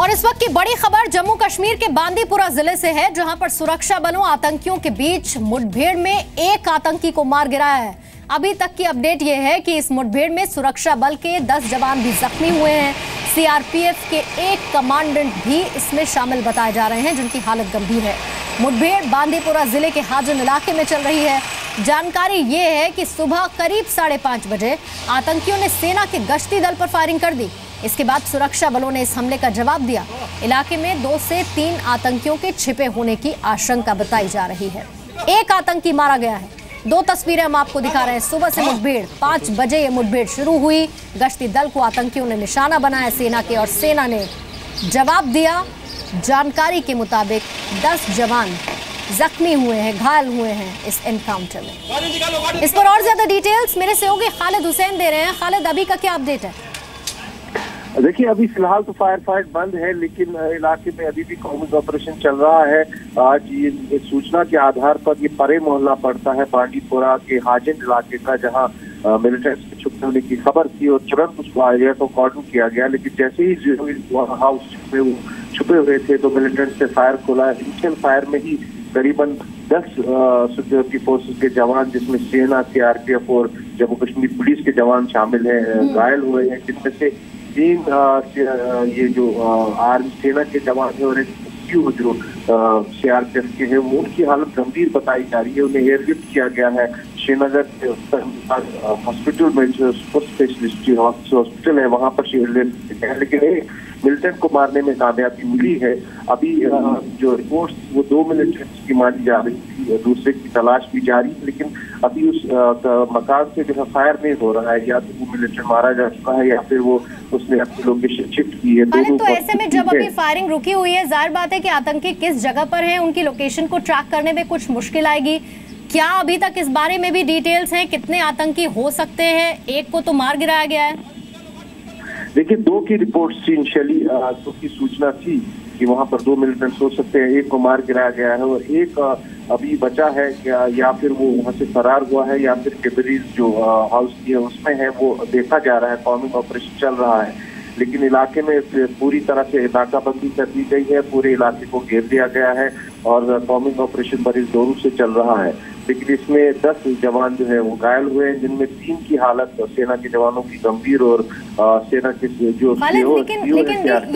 और इस वक्त की बड़ी खबर जम्मू कश्मीर के बांदीपुरा जिले से है, जहां पर सुरक्षा बलों आतंकियों के बीच मुठभेड़ में एक आतंकी को मार गिराया है। अभी तक की अपडेट यह है कि इस मुठभेड़ में सुरक्षा बल के 10 जवान भी जख्मी हुए हैं। सीआरपीएफ के एक कमांडेंट भी इसमें शामिल बताए जा रहे हैं, जिनकी हालत गंभीर है। मुठभेड़ बांदीपुरा जिले के हाजन इलाके में चल रही है। जानकारी ये है कि सुबह करीब 5:30 बजे आतंकियों ने सेना के गश्ती दल पर फायरिंग कर दी। इसके बाद सुरक्षा बलों ने इस हमले का जवाब दिया। इलाके में 2 से 3 आतंकियों के छिपे होने की आशंका बताई जा रही है। एक आतंकी मारा गया है। 2 तस्वीरें हम आपको दिखा रहे हैं। सुबह से मुठभेड़ 5 बजे ये मुठभेड़ शुरू हुई। गश्ती दल को आतंकियों ने निशाना बनाया सेना के, और सेना ने जवाब दिया। जानकारी के मुताबिक 10 जवान जख्मी हुए हैं, घायल हुए हैं इस एनकाउंटर में। इस पर और ज्यादा डिटेल्स मेरे सहयोगी खालिद हुसैन दे रहे हैं। खालिद, अभी का क्या अपडेट है? देखिए, अभी फिलहाल तो फायर फाइट बंद है, लेकिन इलाके में अभी भी कॉम्बिंग ऑपरेशन चल रहा है। आज ये सूचना के आधार पर ये परे मोहल्ला पड़ता है बांदीपुरा के हाजन इलाके का, जहां मिलिटेंट्स के छुपने होने की खबर थी और तुरंत उसको एरिया को कॉर्डन किया गया। लेकिन जैसे ही हाउस में वो छुपे हुए थे तो मिलिटेंट्स ने फायर खोला। इनिशियल फायर में ही करीबन 10 सिक्योरिटी फोर्सेस के जवान, जिसमें सेना, सीआरपीएफ और जम्मू कश्मीर पुलिस के जवान शामिल हैं, घायल हुए हैं। जिनमें से 3 ये जो आर्मी सेना के जवान है और एक जो सीआरपीएफ के हैं, वो उनकी हालत गंभीर बताई जा रही है। उन्हें एयरलिफ्ट किया गया है श्रीनगर हॉस्पिटल में, जो स्पेशलिस्ट हॉस्पिटल है, वहां पर एयरलिफ्ट किया है। लेकिन मिलिटेंट को मारने में कामयाबी मिली है। अभी जो रिपोर्ट्स वो 2 मिलिटेंट्स की मानी जा रही थी, दूसरे की तलाश भी जारी है। लेकिन अभी उस मकान से जो है फायर नहीं हो रहा है। या तो वो मिलिटेंट मारा जा चुका है या फिर वो उसने अपनी लोकेशन शिफ्ट की है। तो ऐसे में जब अभी फायरिंग रुकी हुई है, जाहिर बात है कि आतंकी किस जगह पर है, उनकी लोकेशन को ट्रैक करने में कुछ मुश्किल आएगी। क्या अभी तक इस बारे में भी डिटेल्स हैं? कितने आतंकी हो सकते हैं? एक को तो मार गिराया गया है। देखिए, 2 की रिपोर्ट थी इनिशियली, 2 की सूचना थी कि वहां पर 2 मिलिटेंट्स हो सकते हैं। एक को मार गिराया गया है और एक अभी बचा है, क्या या फिर वो वहां से फरार हुआ है या फिर कैबरीज जो हाउस की है उसमें है, वो देखा जा रहा है। कॉम्बिंग ऑपरेशन चल रहा है, लेकिन इलाके में पूरी तरह से नाकाबंदी कर दी गई है। पूरे इलाके को घेर दिया गया है और कॉम्बिंग ऑपरेशन बड़ी जोरों से चल रहा है। लेकिन इसमें 10 जवान जो है वो घायल हुए हैं, जिनमें 3 की हालत सेना के जवानों की गंभीर और सेना के जो लेकिन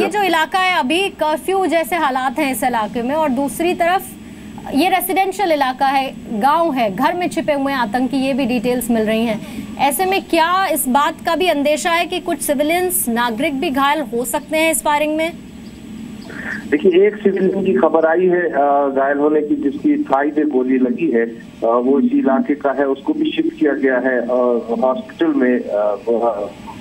ये जो इलाका है, अभी कर्फ्यू जैसे हालात हैं इस इलाके में, और दूसरी तरफ ये रेसिडेंशियल इलाका है, गांव है, घर में छिपे हुए आतंकी, ये भी डिटेल्स मिल रही हैं। ऐसे में क्या इस बात का भी अंदेशा है कि कुछ सिविलियंस, नागरिक भी घायल हो सकते हैं इस फायरिंग में? देखिए, एक सिविलियन की खबर आई है घायल होने की, जिसकी थाई में गोली लगी है। वो इसी इलाके का है। उसको भी शिफ्ट किया गया है हॉस्पिटल में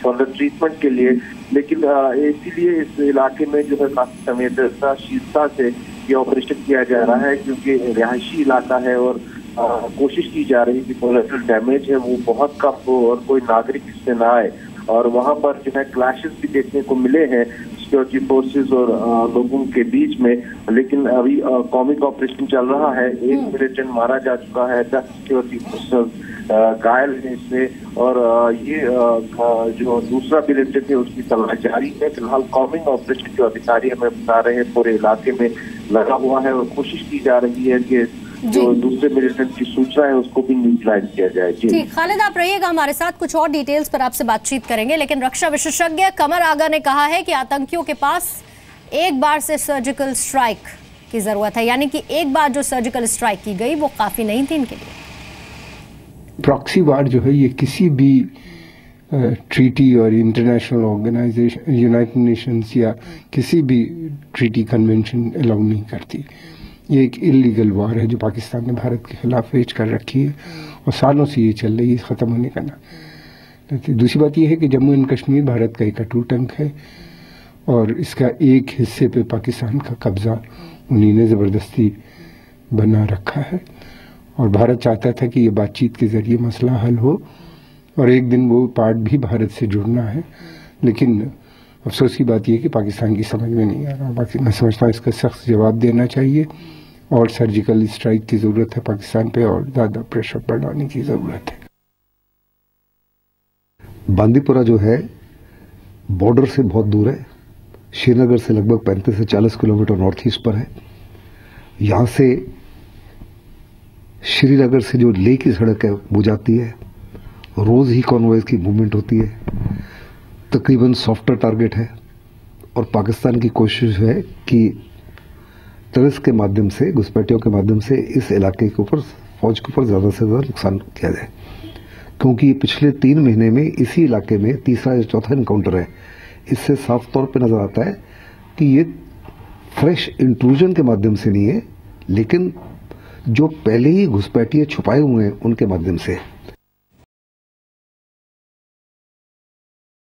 फर्दर ट्रीटमेंट के लिए। लेकिन इसीलिए इस इलाके में जो है काफी संवेदनशीलता से ये ऑपरेशन किया जा रहा है, क्योंकि रिहायशी इलाका है और कोशिश की जा रही है कि कोलैटरल डैमेज है वो बहुत कम हो और कोई नागरिक इससे ना आए। और वहां पर जो है क्लैशेस भी देखने को मिले हैं सिक्योरिटी फोर्सेस और लोगों के बीच में। लेकिन अभी कॉम्बिंग ऑपरेशन चल रहा है। एक मिलिटेंट मारा जा चुका है, 10 सिक्योरिटी फोर्सेस घायल है इससे, और ये जो दूसरा मिलिटेंट है उसकी तलाश जारी है। फिलहाल कॉम्बिंग ऑपरेशन जो अधिकारी हमें बता रहे हैं पूरे इलाके में लगा हुआ है और कोशिश की जा रही है कि जो दूसरे मिलिटेंट की सूचना है उसको भी न्यूट्रलाइज किया जाए। जी खालिद, आप रहिएगा हमारे साथ, कुछ और डिटेल्स पर आपसे बातचीत करेंगे। लेकिन रक्षा विशेषज्ञ कमर आगा ने कहा है कि आतंकियों के पास एक बार से सर्जिकल स्ट्राइक की जरूरत है, यानी कि एक बार जो सर्जिकल स्ट्राइक की गई वो काफी नहीं थी इनके लिए। प्रॉक्सी वार जो है ये किसी भी ट्रीटी और इंटरनेशनल ऑर्गेनाइजेशन, यूनाइटेड नेशंस या किसी भी ट्रीटी कन्वेंशन अलाउ नहीं करती। ये एक इलीगल वार है जो पाकिस्तान ने भारत के खिलाफ वेज कर रखी है और सालों से ये चल रही है, ख़त्म होने का ना। दूसरी बात ये है कि जम्मू एंड कश्मीर भारत का एक अटूट अंग है और इसका एक हिस्से पे पाकिस्तान का कब्जा उन्हीं ने ज़बरदस्ती बना रखा है। और भारत चाहता था कि ये बातचीत के ज़रिए मसला हल हो और एक दिन वो पार्ट भी भारत से जुड़ना है। लेकिन अफसोस की बात यह है कि पाकिस्तान की समझ में नहीं आ रहा। बाकी मैं समझता हूँ इसका सख्त जवाब देना चाहिए और सर्जिकल स्ट्राइक की ज़रूरत है पाकिस्तान पे और ज़्यादा प्रेशर बढ़ाने की ज़रूरत है। बांदीपुरा जो है बॉर्डर से बहुत दूर है श्रीनगर से लगभग 35 से 40 किलोमीटर नॉर्थ ईस्ट पर है। यहाँ से श्रीनगर से जो लेह की सड़क है वो जाती है, रोज ही कॉन्वॉयज की मूवमेंट होती है, तकरीबन सॉफ्टर टारगेट है और पाकिस्तान की कोशिश है कि तरस के माध्यम से, घुसपैठियों के माध्यम से इस इलाके के ऊपर, फौज के ऊपर ज़्यादा से ज़्यादा नुकसान किया जाए, क्योंकि पिछले 3 महीने में इसी इलाके में तीसरा या चौथा इनकाउंटर है। इससे साफ तौर पे नज़र आता है कि ये फ्रेश इंट्रूजन के माध्यम से नहीं है, लेकिन जो पहले ही घुसपैठिए छुपाए हुए हैं उनके माध्यम से है।